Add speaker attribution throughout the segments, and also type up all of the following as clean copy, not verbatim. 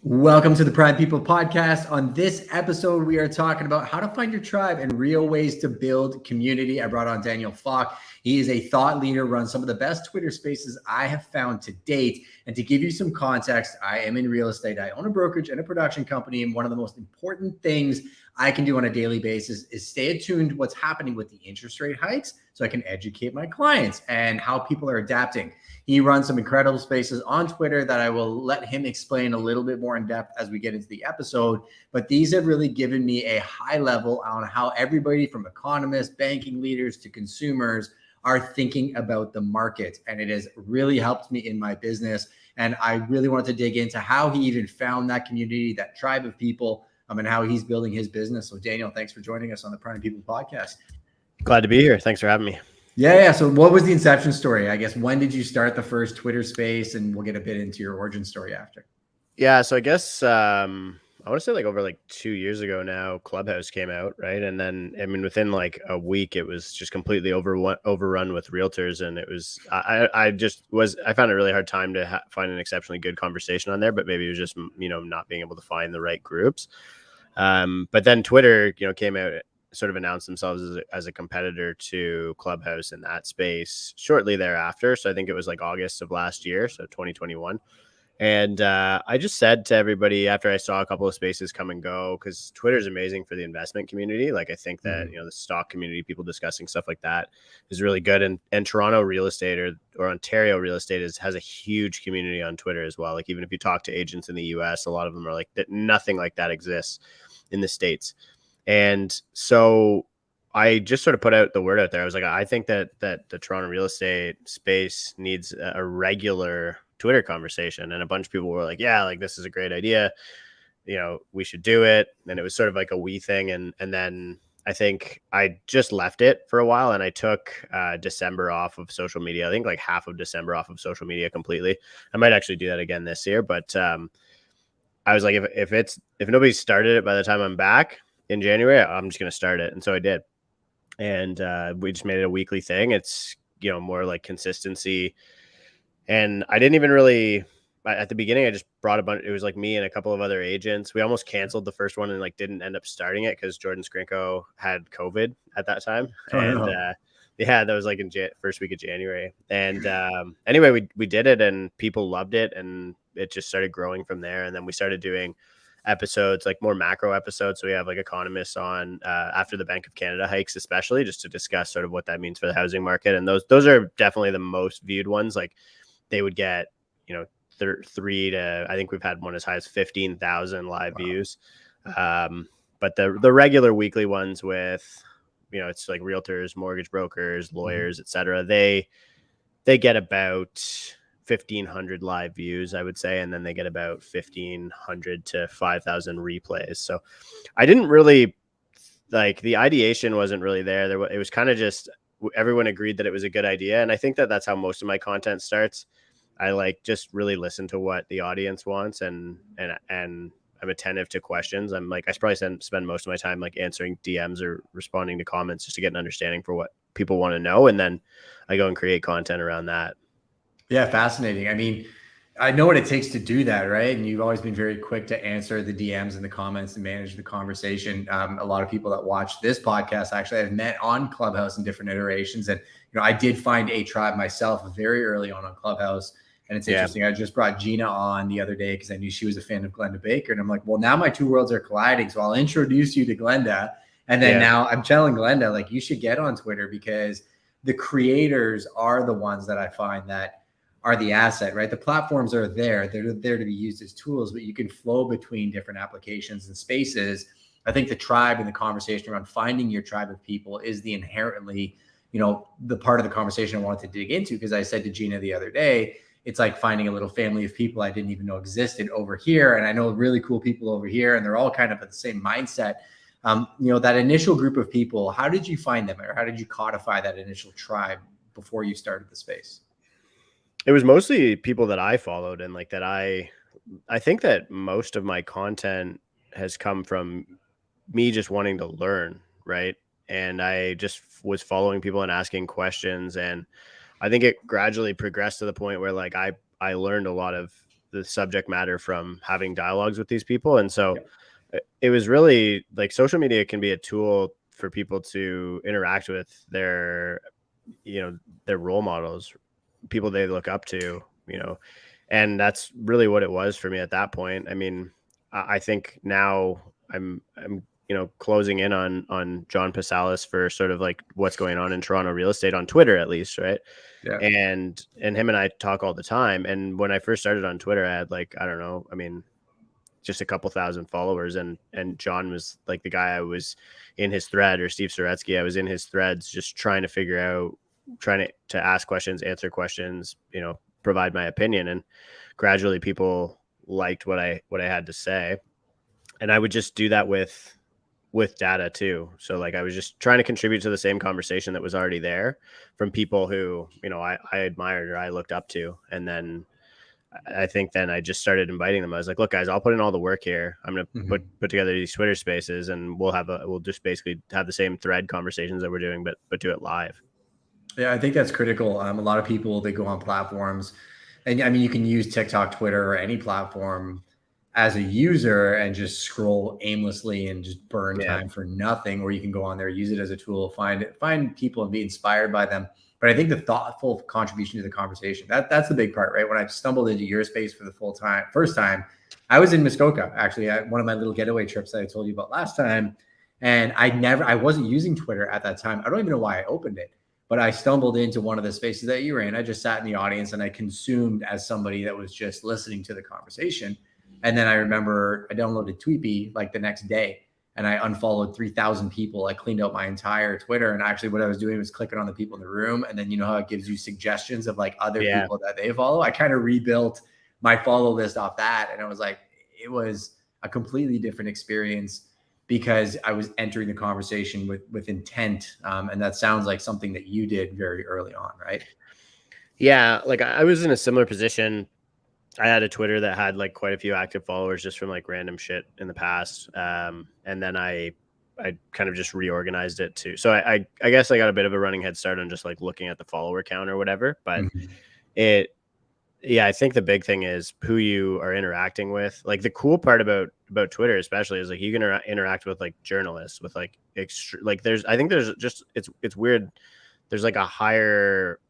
Speaker 1: Welcome to the Prime People Podcast. On this episode, we are talking about how to find your tribe and real ways to build community. I brought on Daniel Falk. He is a thought leader, runs some of the best Twitter spaces I have found to date. And to give you some context, I am in real estate. I own a brokerage and a production company. And one of the most important things I can do on a daily basis is stay attuned to what's happening with the interest rate hikes so I can educate my clients and how people are adapting. He runs some incredible spaces on Twitter that I will let him explain a little bit more in depth as we get into the episode. But these have really given me a high level on how everybody from economists, banking leaders to consumers are thinking about the market. And it has really helped me in my business. And I really wanted to dig into how he even found that community, that tribe of people, and how he's building his business. So Daniel, thanks for joining us on the Prime People Podcast.
Speaker 2: Glad to be here. Thanks for having me.
Speaker 1: Yeah. So what was the inception story? I guess, when did you start the first Twitter space? And we'll get a bit into your origin story after.
Speaker 2: Yeah. So I guess I want to say over 2 years ago now, Clubhouse came out, right? And then, within a week, it was just completely overrun with realtors. And it was, I found a really hard time to find an exceptionally good conversation on there, but maybe it was just, not being able to find the right groups. But then Twitter, came out, sort of announced themselves as a competitor to Clubhouse in that space shortly thereafter. So I think it was August of last year, so 2021. And I just said to everybody after I saw a couple of spaces come and go, because Twitter is amazing for the investment community. I think that, the stock community, people discussing stuff like that is really good. And Toronto real estate or Ontario real estate has a huge community on Twitter as well. Even if you talk to agents in the US, a lot of them are that nothing like that exists in the States. And so I just sort of put out the word out there. I was I think that the Toronto real estate space needs a regular Twitter conversation. And a bunch of people were yeah, this is a great idea. We should do it. And it was sort of a we thing. And then I think I just left it for a while and I took December off of social media. I think half of December off of social media completely. I might actually do that again this year. But I was if nobody started it by the time I'm back in January, I'm just going to start it. And so I did. And we just made it a weekly thing. It's, more consistency. And I didn't even really, at the beginning, I just brought a bunch. It was me and a couple of other agents. We almost canceled the first one and didn't end up starting it because Jordan Skrinko had COVID at that time.
Speaker 1: Oh,
Speaker 2: and
Speaker 1: no.
Speaker 2: yeah, that was in first week of January. And anyway, we did it and people loved it. And it just started growing from there. And then we started doing episodes, more macro episodes. So we have economists on after the Bank of Canada hikes, especially just to discuss sort of what that means for the housing market. And those are definitely the most viewed ones. They would get, 3 to, I think we've had one as high as 15,000 live views. But the regular weekly ones with, it's realtors, mortgage brokers, lawyers, et cetera, they get about 1,500 live views, I would say. And then they get about 1,500 to 5,000 replays. So I didn't really the ideation wasn't really there. It was kind of just, everyone agreed that it was a good idea. And I think that that's how most of my content starts. I just really listen to what the audience wants and I'm attentive to questions. I probably spend most of my time answering DMs or responding to comments just to get an understanding for what people want to know. And then I go and create content around that.
Speaker 1: Yeah, fascinating. I know what it takes to do that, right? And you've always been very quick to answer the DMs and the comments and manage the conversation. A lot of people that watch this podcast actually I've met on Clubhouse in different iterations. And, I did find a tribe myself very early on Clubhouse. And it's interesting. I just brought Gina on the other day because I knew she was a fan of Glenda Baker. And I'm well, now my two worlds are colliding. So I'll introduce you to Glenda. And then now I'm telling Glenda, you should get on Twitter because the creators are the ones that I find that are the asset, right? The platforms are there. They're there to be used as tools, but you can flow between different applications and spaces. I think the tribe and the conversation around finding your tribe of people is the inherently, the part of the conversation I wanted to dig into, because I said to Gina the other day, it's like finding a little family of people I didn't even know existed over here. And I know really cool people over here, and they're all kind of at the same mindset. That initial group of people, how did you find them, or how did you codify that initial tribe before you started the space?
Speaker 2: It was mostly people that I followed and that I think that most of my content has come from me just wanting to learn, right? And I just was following people and asking questions. And I think it gradually progressed to the point where I learned a lot of the subject matter from having dialogues with these people. And so
Speaker 1: Yeah.
Speaker 2: it was really like social media can be a tool for people to interact with their, their role models, people they look up to, and that's really what it was for me at that point. I mean, I think now I'm closing in on John Pasalis for sort of like what's going on in Toronto real estate on Twitter, at least, right?
Speaker 1: Yeah.
Speaker 2: And him and I talk all the time. And when I first started on Twitter, I had like, I don't know, I mean, just a couple thousand followers, and John was like the guy I was in his thread, or Steve Soretsky, I was in his threads just trying to figure out, trying to ask questions, answer questions, provide my opinion. And gradually people liked what I had to say. And I would just do that with data too. So like I was just trying to contribute to the same conversation that was already there from people who, I admired or I looked up to. And then I think then I just started inviting them. I was like, look, guys, I'll put in all the work here. I'm going to put together these Twitter spaces, and we'll just basically have the same thread conversations that we're doing, but do it live.
Speaker 1: Yeah, I think that's critical. A lot of people, they go on platforms, and I mean, you can use TikTok, Twitter, or any platform as a user and just scroll aimlessly and just burn time for nothing. Or you can go on there, use it as a tool, find people and be inspired by them. But I think the thoughtful contribution to the conversation, that's the big part, right? When I stumbled into your space for the first time, I was in Muskoka, actually, at one of my little getaway trips that I told you about last time. And I wasn't using Twitter at that time. I don't even know why I opened it, but I stumbled into one of the spaces that you were in. I just sat in the audience and I consumed as somebody that was just listening to the conversation. And then I remember I downloaded Tweepy like the next day, and I unfollowed 3,000 people. I cleaned out my entire Twitter. And actually what I was doing was clicking on the people in the room. And then, how it gives you suggestions of like other people that they follow. I kind of rebuilt my follow list off that. And I was like, it was a completely different experience because I was entering the conversation with intent. And that sounds like something that you did very early on, right?
Speaker 2: Yeah. Like I was in a similar position. I had a Twitter that had like quite a few active followers just from like random shit in the past. And then I kind of just reorganized it too. So I guess I got a bit of a running head start on just like looking at the follower count or whatever, but I think the big thing is who you are interacting with. Like the cool part about Twitter, especially, is like you can interact with like journalists, with like I think there's just, it's weird. There's like a higher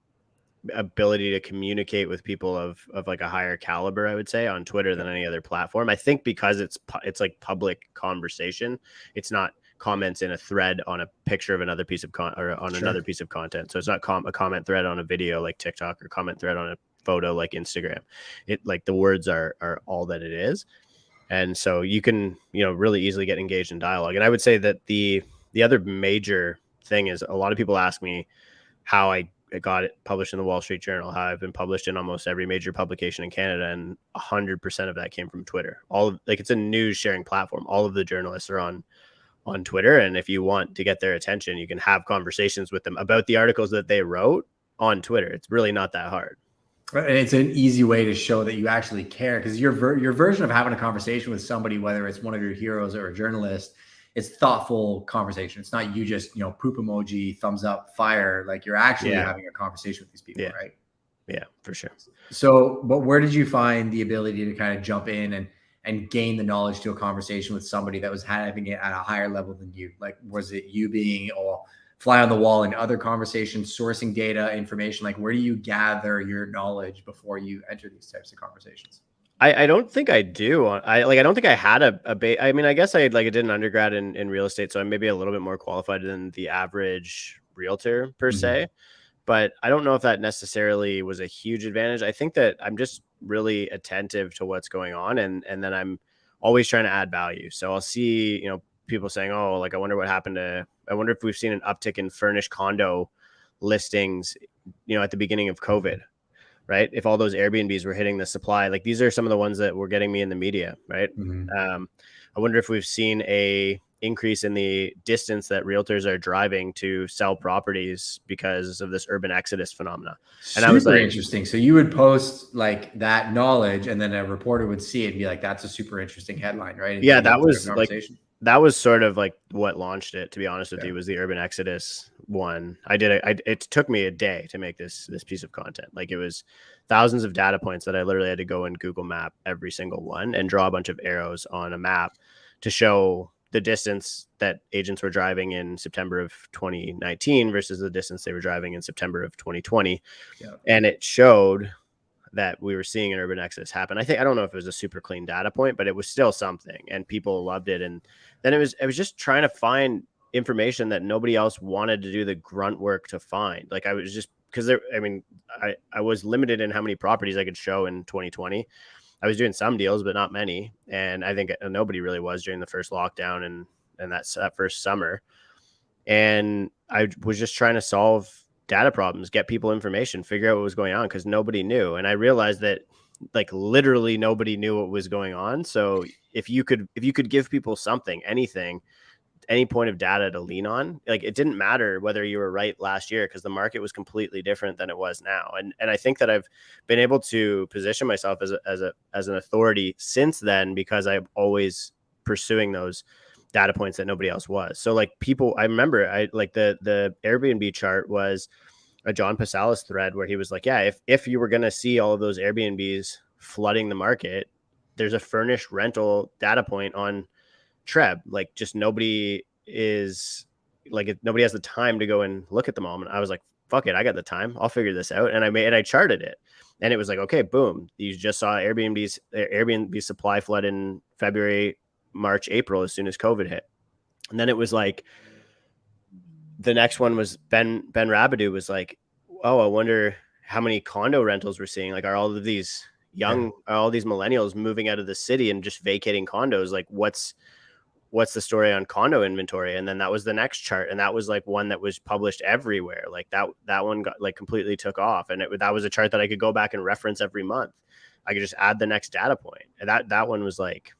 Speaker 2: ability to communicate with people of like a higher caliber, I would say, on Twitter than any other platform. I think because it's like public conversation. It's not comments in a thread on a picture of another piece of another piece of content. So it's not a comment thread on a video like TikTok, or comment thread on a photo like Instagram. It like the words are all that it is. And so you can, really easily get engaged in dialogue. And I would say that the other major thing is a lot of people ask me how I got it published in the Wall Street Journal, how I've been published in almost every major publication in Canada. And 100% of that came from Twitter. It's a news sharing platform. All of the journalists are on Twitter. And if you want to get their attention, you can have conversations with them about the articles that they wrote on Twitter. It's really not that hard.
Speaker 1: And it's an easy way to show that you actually care, because your version of having a conversation with somebody, whether it's one of your heroes or a journalist, it's thoughtful conversation. It's not you just, poop emoji, thumbs up, fire. Like you're actually having a conversation with these people, right?
Speaker 2: Yeah, for sure.
Speaker 1: So, but where did you find the ability to kind of jump in and gain the knowledge to a conversation with somebody that was having it at a higher level than you? Like, was it you being fly on the wall in other conversations, sourcing data, information? Like, where do you gather your knowledge before you enter these types of conversations?
Speaker 2: I don't think I do. I don't think I had I mean, I guess I did an undergrad in real estate, so I'm maybe a little bit more qualified than the average realtor per se, but I don't know if that necessarily was a huge advantage. I think that I'm just really attentive to what's going on, and then I'm always trying to add value. So I'll see, people saying, oh, like, I wonder if we've seen an uptick in furnished condo listings, at the beginning of COVID. Right. If all those Airbnbs were hitting the supply, like these are some of the ones that were getting me in the media. Right. I wonder if we've seen a increase in the distance that realtors are driving to sell properties because of this urban exodus phenomena. And
Speaker 1: I was like, interesting. So you would post like that knowledge, and then a reporter would see it and be like, that's a super interesting headline, right?
Speaker 2: Yeah, that was like, that was sort of like what launched it, to be honest with you, was the urban exodus one, it took me a day to make this piece of content. Like it was thousands of data points that I literally had to go and Google map every single one and draw a bunch of arrows on a map to show the distance that agents were driving in September of 2019 versus the distance they were driving in September of 2020.
Speaker 1: Yeah.
Speaker 2: And it showed that we were seeing an urban exodus happen. I don't know if it was a super clean data point, but it was still something and people loved it. And then it was just trying to find information that nobody else wanted to do the grunt work to find. Like I was just, because I was limited in how many properties I could show in 2020. I was doing some deals, but not many. And I think nobody really was during the first lockdown and that first summer. And I was just trying to solve data problems, get people information, figure out what was going on, because nobody knew. And I realized that like literally nobody knew what was going on. So if you could give people something, anything, any point of data to lean on, like it didn't matter whether you were right last year, because the market was completely different than it was now. And I think that I've been able to position myself as an authority since then, because I'm always pursuing those data points that nobody else was. So like people, I remember the Airbnb chart was a John Pasalis thread where he was like, yeah, if you were going to see all of those Airbnbs flooding the market, there's a furnished rental data point on Treb. Like just nobody has the time to go and look at them all. And I was like, fuck it, I got the time, I'll figure this out. And I charted it, and it was like, okay, boom, you just saw Airbnb supply flood in February, March, April, as soon as COVID hit. And then it was like, the next one was Ben Rabideau was like, oh, I wonder how many condo rentals we're seeing. Like, are all of these are all these millennials moving out of the city and just vacating condos? Like, what's the story on condo inventory? And then that was the next chart, and that was like one that was published everywhere. Like that one got like completely took off, and that was a chart that I could go back and reference every month. I could just add the next data point, and that one was like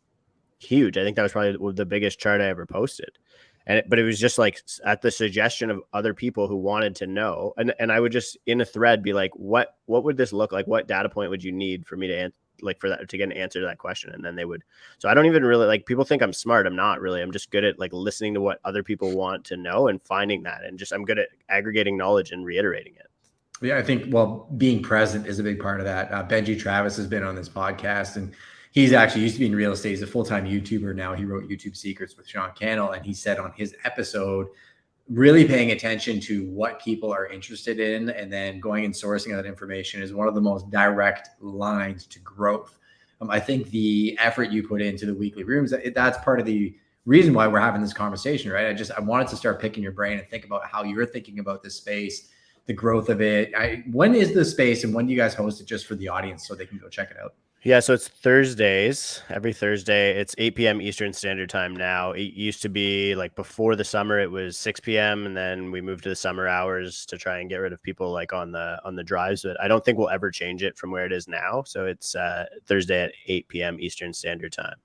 Speaker 2: huge. I think that was probably the biggest chart I ever posted. But it was just like at the suggestion of other people who wanted to know. And I would just in a thread be like, what would this look like? What data point would you need for me to to get an answer to that question? And then they would. So I don't even really like, people think I'm smart. I'm not really. I'm just good at like listening to what other people want to know and finding that. And I'm good at aggregating knowledge and reiterating it.
Speaker 1: Yeah, I think, being present is a big part of that. Benji Travis has been on this podcast, and he's actually used to be in real estate. He's a full-time YouTuber now. He wrote YouTube Secrets with Sean Cannell, and he said on his episode, really paying attention to what people are interested in and then going and sourcing that information is one of the most direct lines to growth. I think the effort you put into the weekly rooms, that's part of the reason why we're having this conversation, right? I wanted to start picking your brain and think about how you're thinking about this space, the growth of it. When is the space, and when do you guys host it, just for the audience so they can go check it out?
Speaker 2: Yeah, so it's Thursdays, every Thursday. It's 8 p.m. Eastern Standard Time now. It used to be like before the summer, it was 6 p.m. And then we moved to the summer hours to try and get rid of people like on the drives. But I don't think we'll ever change it from where it is now. So it's Thursday at 8 p.m. Eastern Standard Time.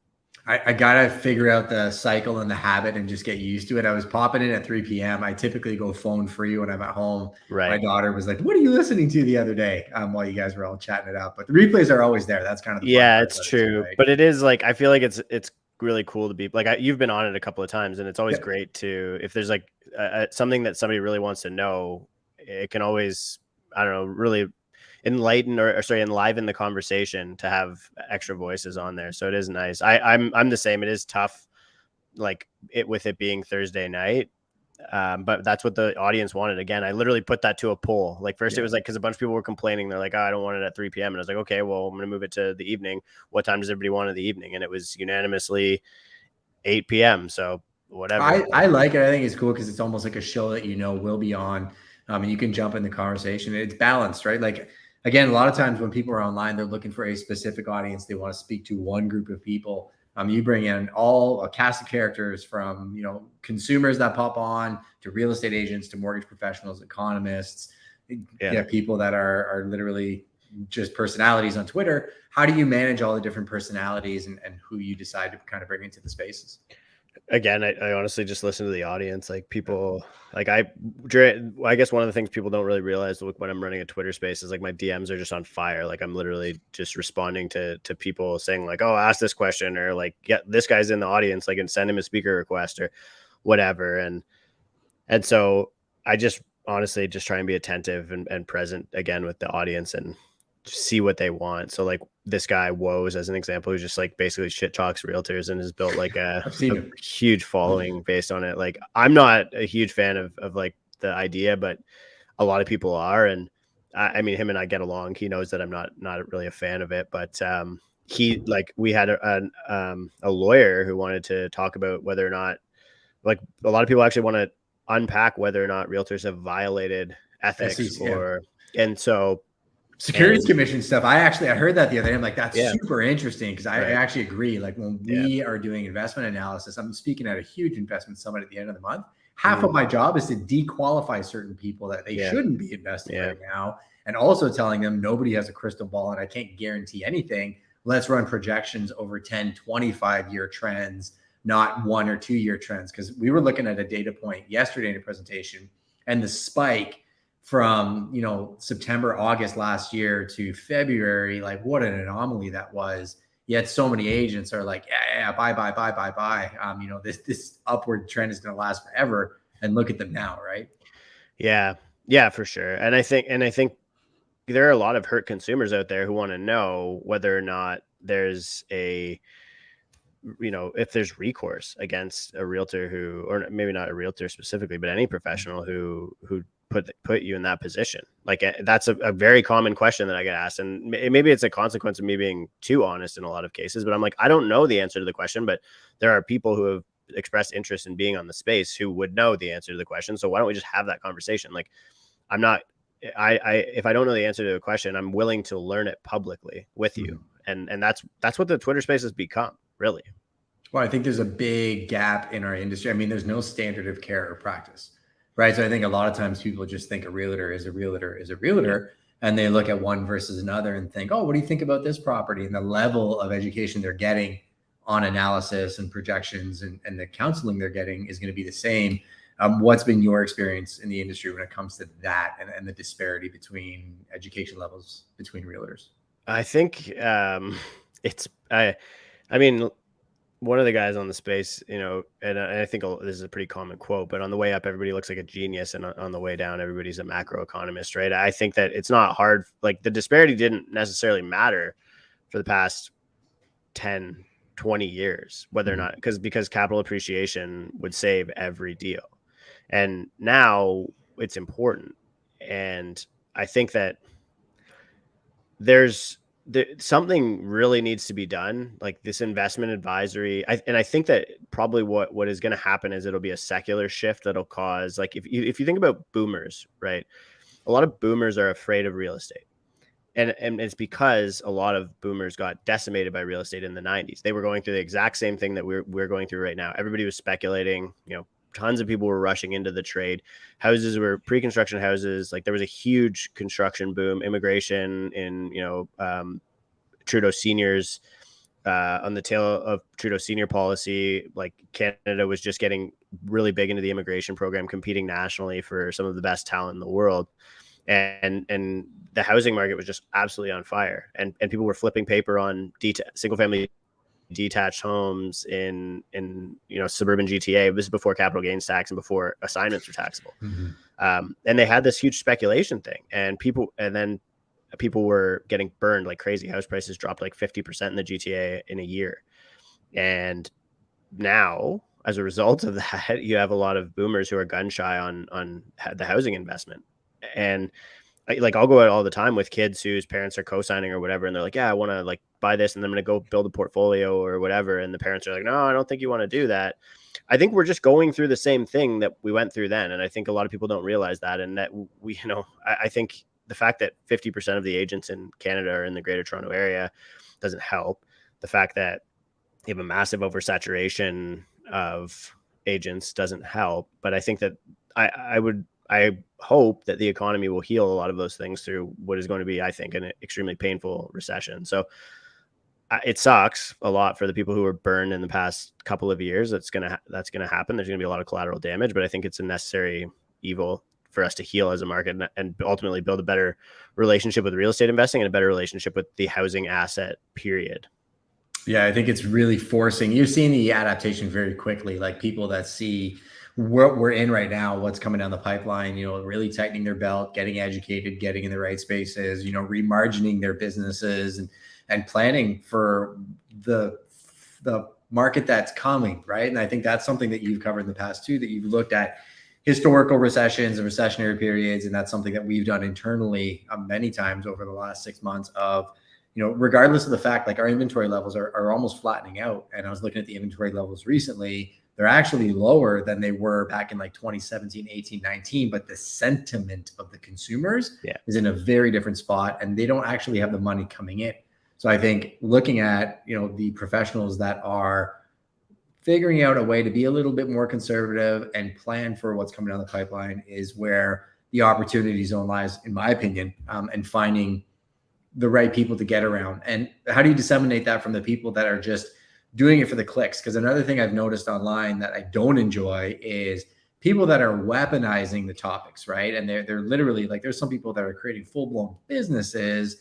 Speaker 1: I got to figure out the cycle and the habit and just get used to it. I was popping in at 3 p.m. I typically go phone free when I'm at home.
Speaker 2: Right.
Speaker 1: My daughter was like, what are you listening to the other day? While you guys were all chatting it up. But the replays are always there. That's kind of the
Speaker 2: fun it's true.
Speaker 1: Too, right?
Speaker 2: But it is like, I feel like it's really cool to be like, you've been on it a couple of times, and it's always great to, if there's like something that somebody really wants to know, it can always, I don't know, really enlighten enliven the conversation to have extra voices on there. So it is nice. I'm the same. It is tough, like with it being Thursday night. But that's what the audience wanted. Again, I literally put that to a poll. Like first it was like, cause a bunch of people were complaining. They're like, oh, I don't want it at 3 p.m. And I was like, okay, well, I'm going to move it to the evening. What time does everybody want in the evening? And it was unanimously 8 p.m. So whatever.
Speaker 1: I like it. I think it's cool because it's almost like a show that, will be on. And you can jump in the conversation. It's balanced, right? Like, again, a lot of times when people are online, they're looking for a specific audience. They want to speak to one group of people. You bring in a cast of characters from, consumers that pop on to real estate agents, to mortgage professionals, economists, people that are literally just personalities on Twitter. How do you manage all the different personalities and who you decide to kind of bring into the spaces?
Speaker 2: Again, I honestly just listen to the audience. Like people, like I guess one of the things people don't really realize when I'm running a Twitter space is like my DMs are just on fire. Like I'm literally just responding to people saying like, oh, ask this question, or like, yeah, this guy's in the audience, like, and send him a speaker request or whatever. And so I just honestly just try and be attentive and present again with the audience and see what they want. So like this guy Woes as an example, who's just like basically shit talks realtors and has built like
Speaker 1: I've seen
Speaker 2: a
Speaker 1: it.
Speaker 2: huge following based on it. Like I'm not a huge fan of like the idea, but a lot of people are. And I mean, him and I get along. He knows that I'm not really a fan of it, but he like we had a lawyer who wanted to talk about whether or not, like, a lot of people actually want to unpack whether or not realtors have violated ethics
Speaker 1: SEC, yeah.
Speaker 2: and so
Speaker 1: Securities Commission stuff. I heard that the other day. I'm like, that's
Speaker 2: yeah,
Speaker 1: super interesting because I
Speaker 2: right,
Speaker 1: actually agree. Like when
Speaker 2: yeah,
Speaker 1: we are doing investment analysis, I'm speaking at a huge investment summit at the end of the month. Half of my job is to dequalify certain people that they
Speaker 2: yeah,
Speaker 1: shouldn't be investing
Speaker 2: yeah,
Speaker 1: right now, and also telling them nobody has a crystal ball and I can't guarantee anything. Let's run projections over 10, 25-year trends, not 1 or 2 year trends. Because we were looking at a data point yesterday in a presentation, and the spike from September, August last year to February, like what an anomaly that was. Yet so many agents are like, yeah, buy. This upward trend is going to last forever. And look at them now, right?
Speaker 2: yeah, for sure. And I think there are a lot of hurt consumers out there who want to know whether or not there's if there's recourse against a realtor who, or maybe not a realtor specifically, but any professional who put you in that position. Like that's a very common question that I get asked, and maybe it's a consequence of me being too honest in a lot of cases, but I'm like, I don't know the answer to the question, but there are people who have expressed interest in being on the space who would know the answer to the question. So why don't we just have that conversation? Like I'm not, if I don't know the answer to a question, I'm willing to learn it publicly with you. And that's what the Twitter space has become, really.
Speaker 1: Well, I think there's a big gap in our industry. I mean, there's no standard of care or practice, right? So I think a lot of times people just think a realtor is a realtor is a realtor, and they look at one versus another and think, oh, what do you think about this property? And the level of education they're getting on analysis and projections and the counseling they're getting is going to be the same. What's been your experience in the industry when it comes to that and the disparity between education levels between realtors?
Speaker 2: I think I mean, one of the guys on the space, and I think this is a pretty common quote, but on the way up, everybody looks like a genius, and on the way down, everybody's a macroeconomist, right? I think that it's not hard. Like the disparity didn't necessarily matter for the past 10, 20 years, whether or not, because capital appreciation would save every deal. And now it's important. And I think that something really needs to be done, like this investment advisory. And I think that probably what is going to happen is it'll be a secular shift that'll cause, like, if you think about boomers, right? A lot of boomers are afraid of real estate. And it's because a lot of boomers got decimated by real estate in the 90s. They were going through the exact same thing that we're going through right now. Everybody was speculating, tons of people were rushing into the trade. Houses were pre-construction houses. Like there was a huge construction boom, immigration in, Trudeau seniors, on the tail of Trudeau senior policy. Like Canada was just getting really big into the immigration program, competing nationally for some of the best talent in the world. And the housing market was just absolutely on fire. And people were flipping paper on single family detached homes in suburban GTA. This is before capital gains tax and before assignments were taxable. And they had this huge speculation thing, and then people were getting burned like crazy. House prices dropped like 50% in the GTA in a year. And now, as a result of that, you have a lot of boomers who are gun shy on the housing investment. And I'll go out all the time with kids whose parents are co-signing or whatever, and they're like, yeah, I want to like buy this and I'm going to go build a portfolio or whatever. And the parents are like, no, I don't think you want to do that. I think we're just going through the same thing that we went through then. And I think a lot of people don't realize that. And that I think the fact that 50% of the agents in Canada are in the Greater Toronto area doesn't help. The fact that you have a massive oversaturation of agents doesn't help. But I think that I hope that the economy will heal a lot of those things through what is going to be, I think, an extremely painful recession. So it sucks a lot for the people who were burned in the past couple of years. That's going to happen. There's going to be a lot of collateral damage, but I think it's a necessary evil for us to heal as a market and ultimately build a better relationship with real estate investing and a better relationship with the housing asset, period.
Speaker 1: Yeah, I think it's really forcing. You're seeing the adaptation very quickly, like people that see what we're in right now, what's coming down the pipeline, really tightening their belt, getting educated, getting in the right spaces, remargining their businesses and planning for the market that's coming, right? And I think that's something that you've covered in the past too, that you've looked at historical recessions and recessionary periods. And that's something that we've done internally many times over the last 6 months of, regardless of the fact, like our inventory levels are almost flattening out. And I was looking at the inventory levels recently. They're actually lower than they were back in like 2017, 18, 19. But the sentiment of the consumers is in a very different spot, and they don't actually have the money coming in. So I think looking at, the professionals that are figuring out a way to be a little bit more conservative and plan for what's coming down the pipeline is where the opportunity zone lies, in my opinion, and finding the right people to get around. And how do you disseminate that from the people that are just doing it for the clicks? Because another thing I've noticed online that I don't enjoy is people that are weaponizing the topics, right? And they're literally like, there's some people that are creating full-blown businesses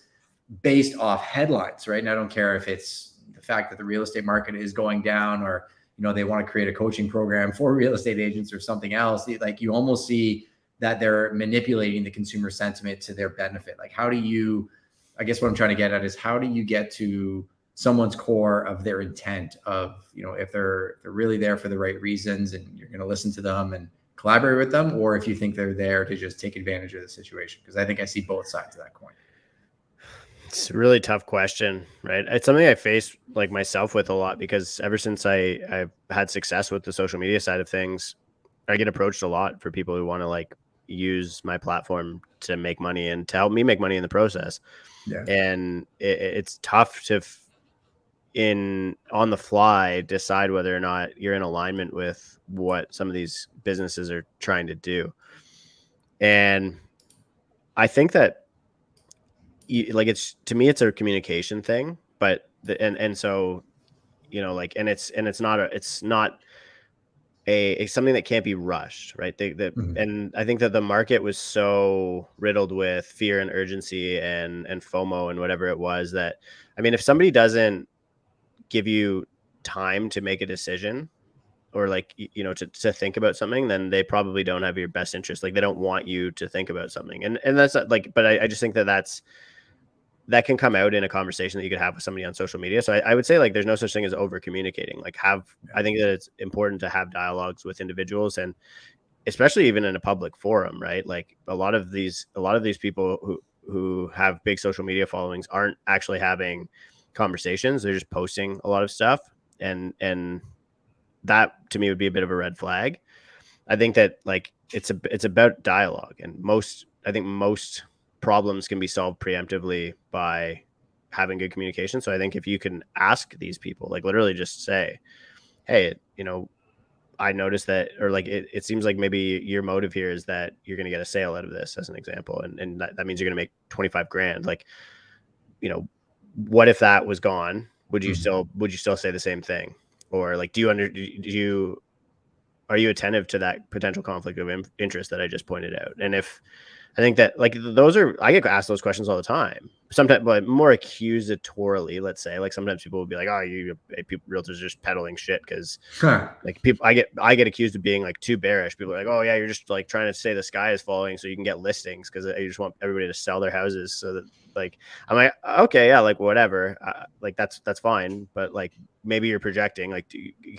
Speaker 1: based off headlines, right? And I don't care if it's the fact that the real estate market is going down, or they want to create a coaching program for real estate agents or something else. Like, you almost see that they're manipulating the consumer sentiment to their benefit. Like, I guess what I'm trying to get at is, how do you get to someone's core of their intent of, if they're really there for the right reasons and you're going to listen to them and collaborate with them, or if you think they're there to just take advantage of the situation? Because I think I see both sides of that coin.
Speaker 2: It's a really tough question, right? It's something I face like myself with a lot, because ever since I've had success with the social media side of things, I get approached a lot for people who want to like use my platform to make money and to help me make money in the process. Yeah. And it's tough to on the fly decide whether or not you're in alignment with what some of these businesses are trying to do. And I think that to me, it's a communication thing, but so, it's not something that can't be rushed, right? And I think that the market was so riddled with fear and urgency and FOMO and whatever it was, that, I mean, if somebody doesn't give you time to make a decision, or to think about something, then they probably don't have your best interest. Like, they don't want you to think about something. And that's not but I just think that can come out in a conversation that you could have with somebody on social media. So I would say, like, there's no such thing as over communicating. I think that it's important to have dialogues with individuals, and especially even in a public forum, right? Like, a lot of these people who have big social media followings aren't actually having conversations. They're just posting a lot of stuff. And that to me would be a bit of a red flag. I think that it's about dialogue, and most problems can be solved preemptively by having good communication. So I think if you can ask these people, like, literally just say, hey, I noticed that, or it seems like maybe your motive here is that you're going to get a sale out of this, as an example. And that means you're going to make 25 grand. Like, what if that was gone? Would you still say the same thing? Or are you attentive to that potential conflict of interest that I just pointed out? And if, I think that I get asked those questions all the time, sometimes, but more accusatorily, let's say. Like, sometimes people will be like, oh, realtors are just peddling shit. Cause people, I get accused of being like too bearish. People are like, oh yeah, you're just like trying to say the sky is falling so you can get listings. Cause you just want everybody to sell their houses. So that, like, I'm like, okay, yeah, like, whatever. That's fine. But like, maybe you're projecting. Like,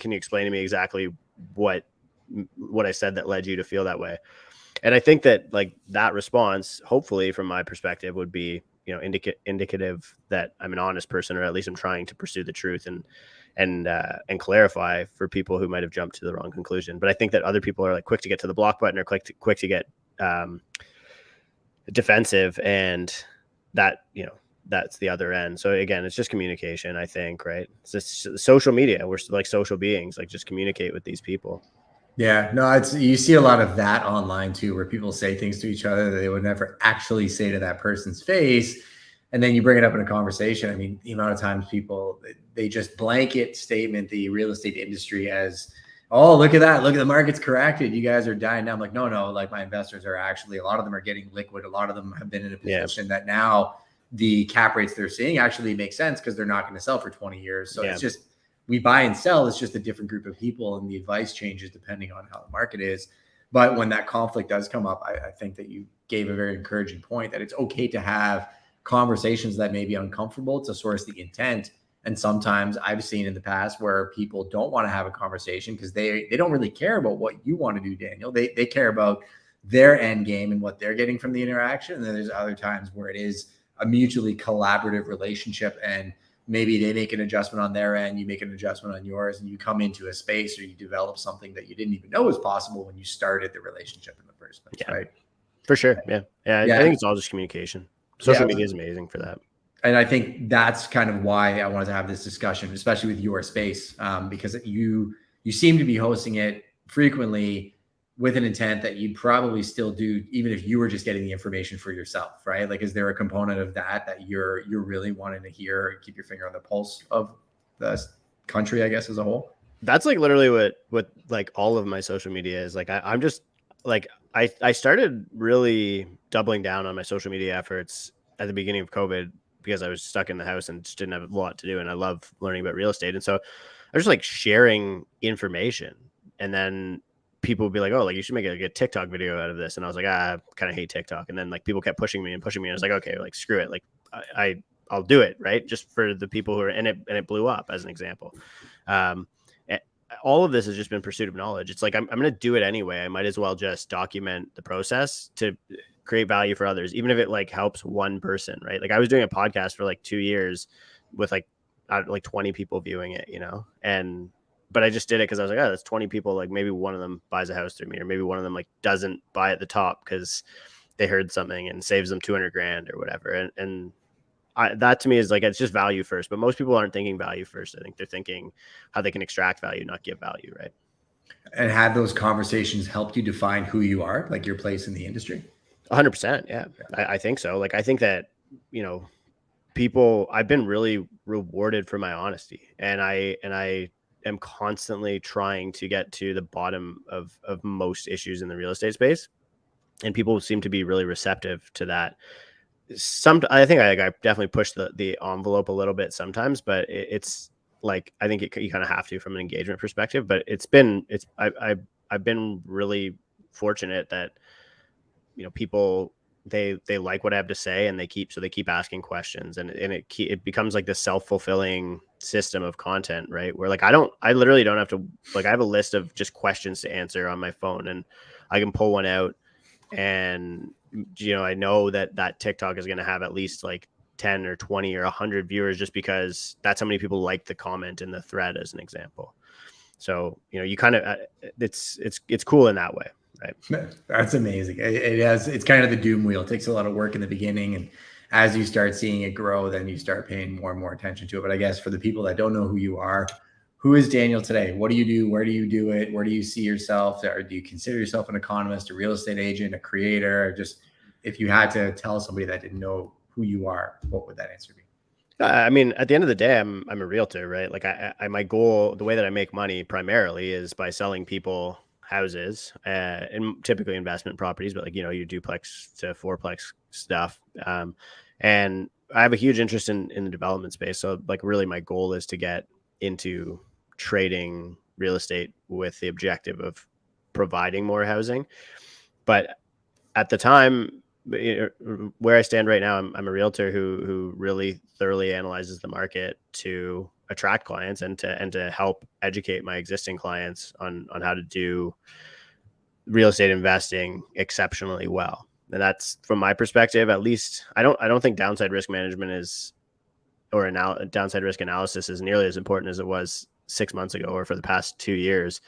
Speaker 2: can you explain to me exactly what I said that led you to feel that way? And I think that that response, hopefully from my perspective, would be, indicative that I'm an honest person, or at least I'm trying to pursue the truth and clarify for people who might have jumped to the wrong conclusion. But I think that other people are quick to get to the block button, or quick to get defensive, and that, that's the other end. So again, it's just communication, I think, right? It's just social media. We're like social beings, just communicate with these people.
Speaker 1: Yeah, no, you see a lot of that online too, where people say things to each other that they would never actually say to that person's face. And then you bring it up in a conversation. I mean, the amount of times people, they just blanket statement the real estate industry as, oh, look at that. Look at the market's corrected. You guys are dying now. I'm like, no, like, my investors are actually, a lot of them are getting liquid. A lot of them have been in a position that now the cap rates they're seeing actually make sense, because they're not going to sell for 20 years. So it's just, we buy and sell. It's just a different group of people, and the advice changes depending on how the market is. But when that conflict does come up, I think that you gave a very encouraging point that it's okay to have conversations that may be uncomfortable to source the intent. And sometimes I've seen in the past where people don't want to have a conversation because they don't really care about what you want to do, Daniel. They care about their end game and what they're getting from the interaction. And then there's other times where it is a mutually collaborative relationship, and maybe they make an adjustment on their end, you make an adjustment on yours, and you come into a space or you develop something that you didn't even know was possible when you started the relationship in the first place.
Speaker 2: Yeah,
Speaker 1: right?
Speaker 2: For sure. Yeah. I think it's all just communication. Social media is amazing for that.
Speaker 1: And I think that's kind of why I wanted to have this discussion, especially with your space, because you seem to be hosting it frequently with an intent that you'd probably still do, even if you were just getting the information for yourself, right? Like, is there a component of that you're really wanting to hear, keep your finger on the pulse of the country, I guess, as a whole?
Speaker 2: That's like literally what like all of my social media is. Like, I'm just like, I started really doubling down on my social media efforts at the beginning of COVID, because I was stuck in the house and just didn't have a lot to do. And I love learning about real estate. And so I was just like sharing information, and then people would be like, oh, like you should make a TikTok video out of this. And I was like, I kind of hate TikTok. And then like people kept pushing me. And I was like, okay, like screw it. Like I'll do it. Right. Just for the people who are in it. And it blew up, as an example. All of this has just been pursuit of knowledge. It's like, I'm going to do it anyway. I might as well just document the process to create value for others, even if it like helps one person, right? Like I was doing a podcast for like 2 years with like 20 people viewing it, but I just did it because I was like, oh, that's 20 people. Like maybe one of them buys a house through me, or maybe one of them like doesn't buy at the top because they heard something and saves them 200 grand or whatever. And that to me is like, it's just value first, but most people aren't thinking value first. I think they're thinking how they can extract value, not give value. Right.
Speaker 1: And have those conversations helped you define who you are, like your place in the industry?
Speaker 2: 100%. Yeah. I think so. Like, I think that, I've been really rewarded for my honesty, and I am constantly trying to get to the bottom of most issues in the real estate space. And people seem to be really receptive to that. I think I definitely push the envelope a little bit sometimes, but it's like, I think you kind of have to from an engagement perspective, but I've been really fortunate that, people, they like what I have to say, and they keep asking questions, and it becomes like this self-fulfilling system of content, right? Where like, I literally don't have to, like, I have a list of just questions to answer on my phone, and I can pull one out, and, I know that TikTok is going to have at least like 10 or 20 or 100 viewers, just because that's how many people like the comment in the thread, as an example. So, you kind of, it's cool in that way. Right.
Speaker 1: That's amazing. It's kind of the doom wheel. It takes a lot of work in the beginning, and as you start seeing it grow, then you start paying more and more attention to it. But I guess for the people that don't know who you are, who is Daniel today? What do you do? Where do you do it? Where do you see yourself? Or do you consider yourself an economist, a real estate agent, a creator? Or just, if you had to tell somebody that didn't know who you are, what would that answer be?
Speaker 2: I mean, at the end of the day, I'm a realtor, right? Like my goal, the way that I make money primarily is by selling people houses, and typically investment properties, but like, your duplex to fourplex stuff. And I have a huge interest in the development space. So like, really my goal is to get into trading real estate with the objective of providing more housing. But at the time, where I stand right now, I'm a realtor who really thoroughly analyzes the market to attract clients and to help educate my existing clients on how to do real estate investing exceptionally well. And that's, from my perspective, at least, I don't think downside risk management downside risk analysis is nearly as important as it was 6 months ago or for the past 2 years.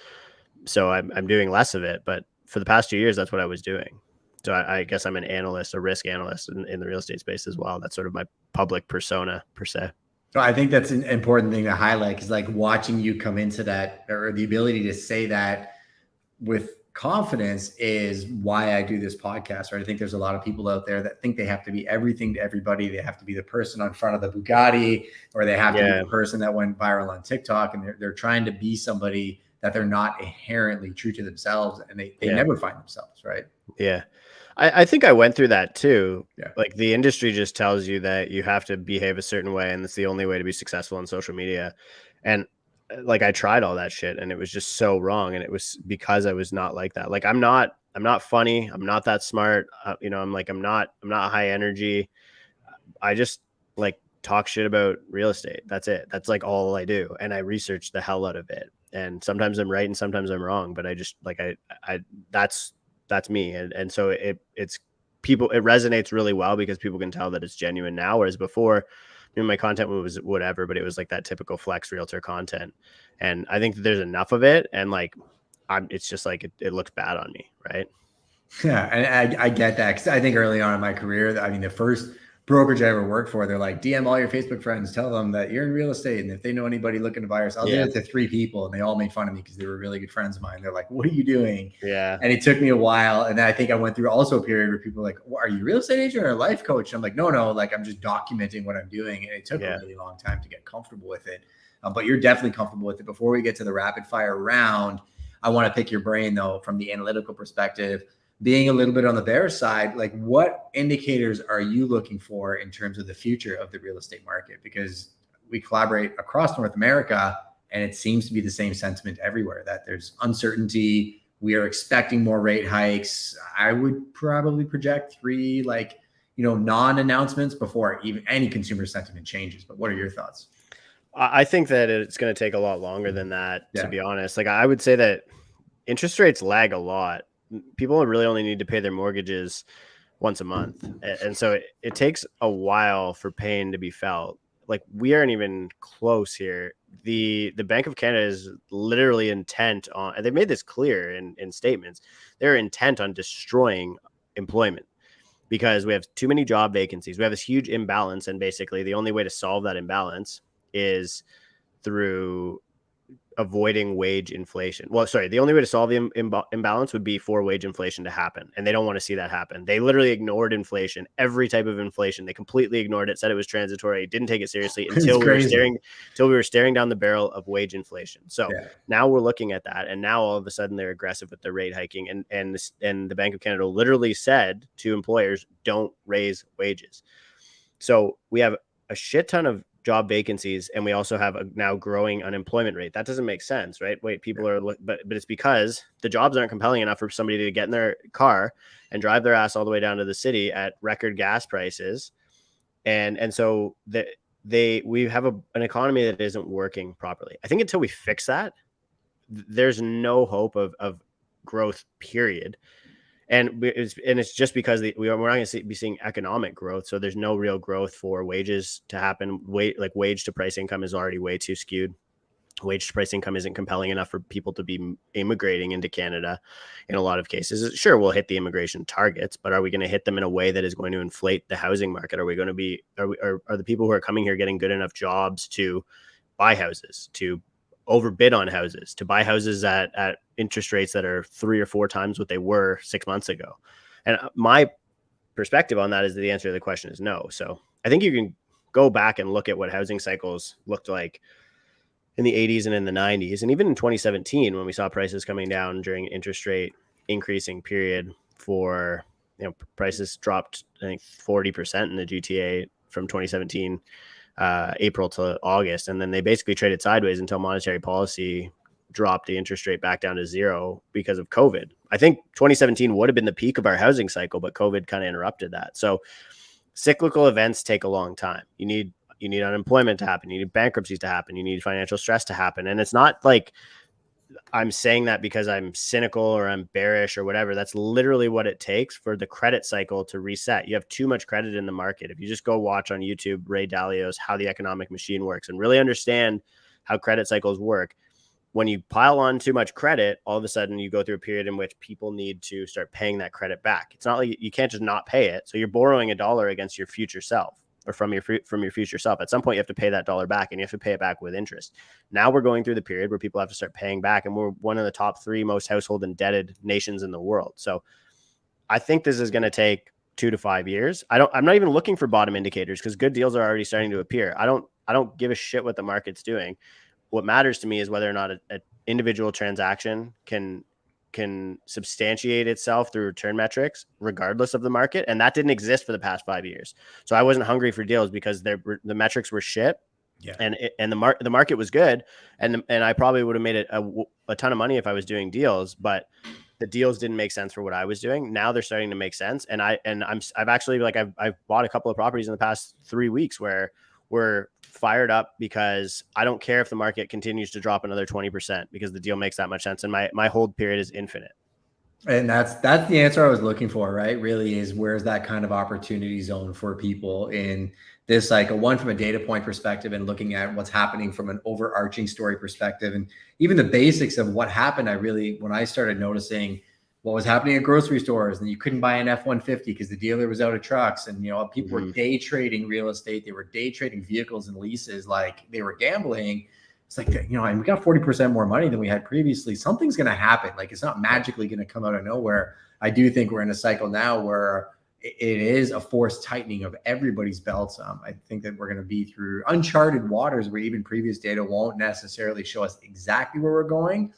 Speaker 2: So I'm doing less of it, but for the past 2 years, that's what I was doing. So I guess I'm an analyst, a risk analyst in the real estate space as well. That's sort of my public persona per se.
Speaker 1: I think that's an important thing to highlight, because like watching you come into that, or the ability to say that with confidence, is why I do this podcast. Right? I think there's a lot of people out there that think they have to be everything to everybody. They have to be the person on front of the Bugatti, or they have to be the person that went viral on TikTok, and they're trying to be somebody that they're not inherently true to themselves, and they never find themselves. Right.
Speaker 2: Yeah. I think I went through that too.
Speaker 1: Yeah.
Speaker 2: Like, the industry just tells you that you have to behave a certain way, and it's the only way to be successful on social media. And like I tried all that shit and it was just so wrong. And it was because I was not like that. Like I'm not funny. I'm not that smart. I'm not high energy. I just like talk shit about real estate. That's it. That's like all I do. And I research the hell out of it. And sometimes I'm right and sometimes I'm wrong, but I just like, that's me. And so it's people, it resonates really well because people can tell that it's genuine now. Whereas before, my content was whatever, but it was like that typical flex realtor content. And I think that there's enough of it. And like, it's just like, it looks bad on me. Right.
Speaker 1: Yeah. And I get that. Cause I think early on in my career, I mean, the first brokerage I ever worked for, they're like, DM all your Facebook friends, tell them that you're in real estate. And if they know anybody looking to buy or sell, I'll do it to 3 people. And they all made fun of me because they were really good friends of mine. They're like, what are you doing?
Speaker 2: Yeah.
Speaker 1: And it took me a while. And then I think I went through also a period where people were like, well, are you a real estate agent or a life coach? And I'm like, no, like I'm just documenting what I'm doing. And it took a really long time to get comfortable with it. But you're definitely comfortable with it. Before we get to the rapid fire round, I want to pick your brain though, from the analytical perspective. Being a little bit on the bear side, like what indicators are you looking for in terms of the future of the real estate market? Because we collaborate across North America and it seems to be the same sentiment everywhere, that there's uncertainty. We are expecting more rate hikes. I would probably project 3 non-announcements before even any consumer sentiment changes. But what are your thoughts?
Speaker 2: I think that it's going to take a lot longer than that, to be honest. Like I would say that interest rates lag a lot. People really only need to pay their mortgages once a month. And so it takes a while for pain to be felt. Like we aren't even close here. The Bank of Canada is literally intent on, and they've made this clear in statements, they're intent on destroying employment because we have too many job vacancies. We have this huge imbalance. And basically the only way to solve that imbalance is through avoiding wage inflation. Well, sorry, the only way to solve the imbalance would be for wage inflation to happen. And they don't want to see that happen. They literally ignored inflation, every type of inflation. They completely ignored it, said it was transitory, didn't take it seriously until we were staring down the barrel of wage inflation. So now we're looking at that. And now all of a sudden they're aggressive with their rate hiking. And the Bank of Canada literally said to employers, don't raise wages. So we have a shit ton of job vacancies, and we also have a now growing unemployment rate. That doesn't make sense, right? Wait, people are, but it's because the jobs aren't compelling enough for somebody to get in their car and drive their ass all the way down to the city at record gas prices, and so we have an economy that isn't working properly. I think until we fix that, there's no hope of growth. Period. And it's just because we're not going to be seeing economic growth. So there's no real growth for wages to happen. Wage to price income is already way too skewed. Wage to price income isn't compelling enough for people to be immigrating into Canada in a lot of cases. Sure, we'll hit the immigration targets, but are we going to hit them in a way that is going to inflate the housing market? Are the people who are coming here getting good enough jobs to buy houses, to overbid on houses, to buy houses at interest rates that are 3 or 4 times what they were 6 months ago? And my perspective on that is that the answer to the question is no. So I think you can go back and look at what housing cycles looked like in the 80s and in the 90s. And even in 2017, when we saw prices coming down during interest rate increasing period for, prices dropped, I think 40% in the GTA from 2017 April to August. And then they basically traded sideways until monetary policy dropped the interest rate back down to 0 because of COVID. I think 2017 would have been the peak of our housing cycle, but COVID kind of interrupted that. So cyclical events take a long time. You need unemployment to happen. You need bankruptcies to happen. You need financial stress to happen. And it's not like I'm saying that because I'm cynical or I'm bearish or whatever. That's literally what it takes for the credit cycle to reset. You have too much credit in the market. If you just go watch on YouTube, Ray Dalio's How the Economic Machine Works and really understand how credit cycles work, when you pile on too much credit, all of a sudden you go through a period in which people need to start paying that credit back. It's not like you can't just not pay it. So you're borrowing $1 against your future self, or from your future self. At some point, you have to pay that $1 back, and you have to pay it back with interest. Now we're going through the period where people have to start paying back, and we're one of the top 3 most household indebted nations in the world. So I think this is going to take 2 to 5 years. I'm not even looking for bottom indicators because good deals are already starting to appear. I don't give a shit what the market's doing. What matters to me is whether or not an individual transaction can substantiate itself through return metrics, regardless of the market. And that didn't exist for the past 5 years. So I wasn't hungry for deals because the metrics were shit.
Speaker 1: Yeah.
Speaker 2: And the market was good, and I probably would have made it a ton of money if I was doing deals, but the deals didn't make sense for what I was doing. Now they're starting to make sense, and I've actually like I've bought a couple of properties in the past 3 weeks where we're fired up because I don't care if the market continues to drop another 20% because the deal makes that much sense, and my hold period is infinite.
Speaker 1: And that's the answer I was looking for, right? Really is, where's that kind of opportunity zone for people in this cycle? One, from a data point perspective and looking at what's happening from an overarching story perspective, and even the basics of what happened. When I started noticing what was happening at grocery stores, and you couldn't buy an F-150 because the dealer was out of trucks, and people were day trading real estate, they were day trading vehicles and leases like they were gambling. It's like, and we got 40% more money than we had previously. Something's going to happen. Like, it's not magically going to come out of nowhere. I do think we're in a cycle now where it is a forced tightening of everybody's belts. I think that we're going to be through uncharted waters where even previous data won't necessarily show us exactly where we're going,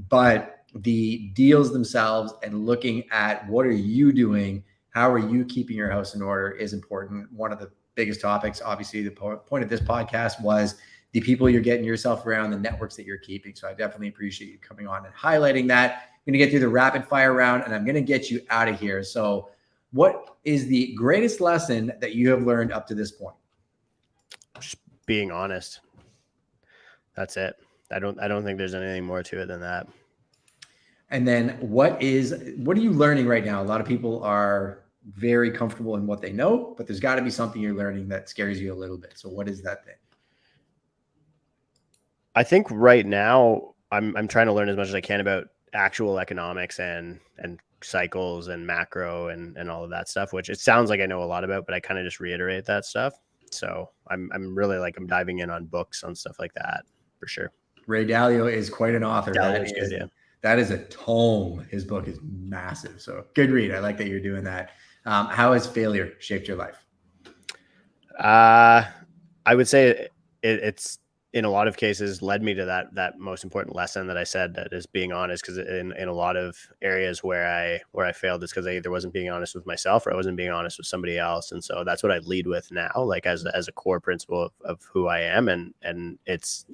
Speaker 1: but the deals themselves and looking at what are you doing, how are you keeping your house in order is important. One of the biggest topics, obviously, the point of this podcast was the people you're getting yourself around, the networks that you're keeping. So I definitely appreciate you coming on and highlighting that. I'm going to get through the rapid fire round and I'm going to get you out of here. So what is the greatest lesson that you have learned up to this point?
Speaker 2: Just being honest. That's it. I don't think there's anything more to it than that.
Speaker 1: And then what are you learning right now? A lot of people are very comfortable in what they know, but there's got to be something you're learning that scares you a little bit. So what is that thing?
Speaker 2: I think right now I'm trying to learn as much as I can about actual economics and cycles and macro and all of that stuff, which it sounds like I know a lot about, but I kind of just reiterate that stuff. So I'm really I'm diving in on books on stuff like that for sure.
Speaker 1: Ray Dalio is quite an author.
Speaker 2: That
Speaker 1: is a tome. His book is massive. So good read. I like that you're doing that. How has failure shaped your life?
Speaker 2: I would say it's in a lot of cases led me to that most important lesson that I said, that is being honest. Because in a lot of areas where I failed, it's because I either wasn't being honest with myself or I wasn't being honest with somebody else. And so that's what I lead with now, like as a core principle of who I am. And it's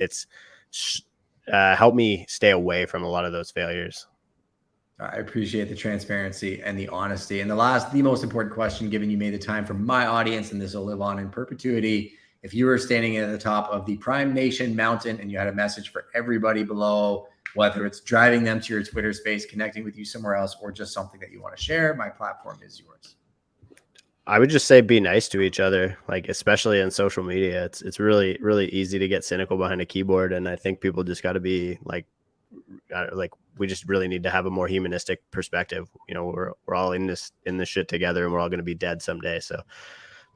Speaker 2: helped me stay away from a lot of those failures.
Speaker 1: I appreciate the transparency and the honesty. And the most important question, given you made the time for my audience, and this will live on in perpetuity. If you were standing at the top of the Prime Nation mountain and you had a message for everybody below, whether it's driving them to your Twitter space, connecting with you somewhere else, or just something that you want to share, my platform is yours.
Speaker 2: I would just say be nice to each other, like especially in social media. It's really, really easy to get cynical behind a keyboard. And I think people just got to be like we just really need to have a more humanistic perspective. We're all in this shit together, and we're all going to be dead someday. So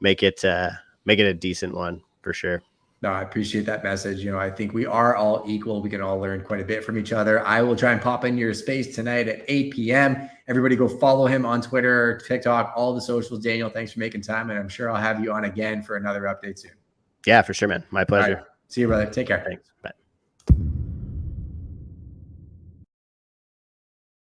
Speaker 2: make it a decent one for sure.
Speaker 1: No, I appreciate that message. I think we are all equal. We can all learn quite a bit from each other. I will try and pop into your space tonight at 8 p.m. Everybody go follow him on Twitter, TikTok, all the socials. Daniel, thanks for making time. And I'm sure I'll have you on again for another update soon.
Speaker 2: Yeah, for sure, man. My pleasure.
Speaker 1: Right. See you, brother. Take care.
Speaker 2: Thanks. Bye.